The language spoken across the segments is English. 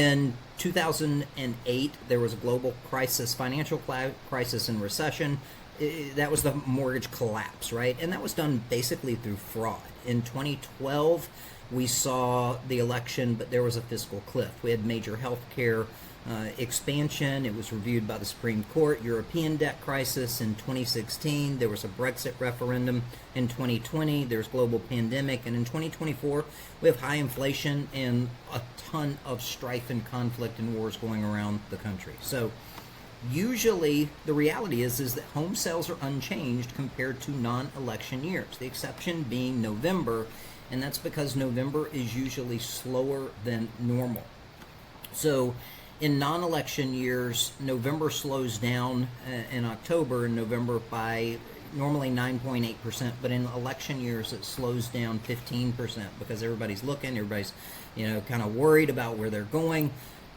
In 2008, there was a global crisis, financial crisis and recession. That was the mortgage collapse, right? And that was done basically through fraud. In 2012, we saw the election, but there was a fiscal cliff. We had major healthcare expansion. It was reviewed by the Supreme Court. European debt crisis in 2016. There was a Brexit referendum in 2020. There's global pandemic. And in 2024, we have high inflation and a ton of strife and conflict and wars going around the country. So usually the reality is that home sales are unchanged compared to non-election years, the exception being November, and that's because November is usually slower than normal. So in non-election years, November slows down in October and November by normally 9.8%, but in election years it slows down 15% because everybody's looking, everybody's kind of worried about where they're going.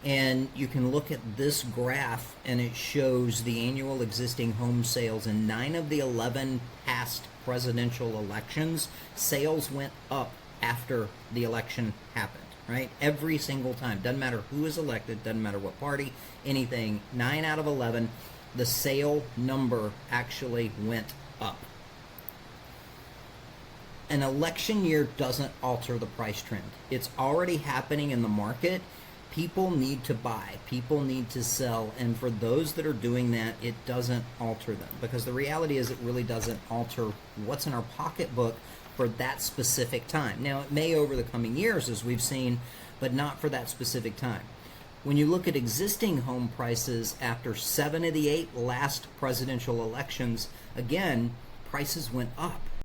And you can look at this graph and it shows the annual existing home sales in 9 of the 11 past presidential elections. Sales went up after the election happened. Right? Every single time. Doesn't matter who is elected, doesn't matter what party, anything. 9 out of 11, the sale number actually went up. An election year doesn't alter the price trend. It's already happening in the market. People need to buy, people need to sell, and for those that are doing that, it doesn't alter them, because the reality is it really doesn't alter what's in our pocketbook for that specific time. Now, it may over the coming years, as we've seen, but not for that specific time. When you look at existing home prices after 7 of the 8 last presidential elections, again, prices went up.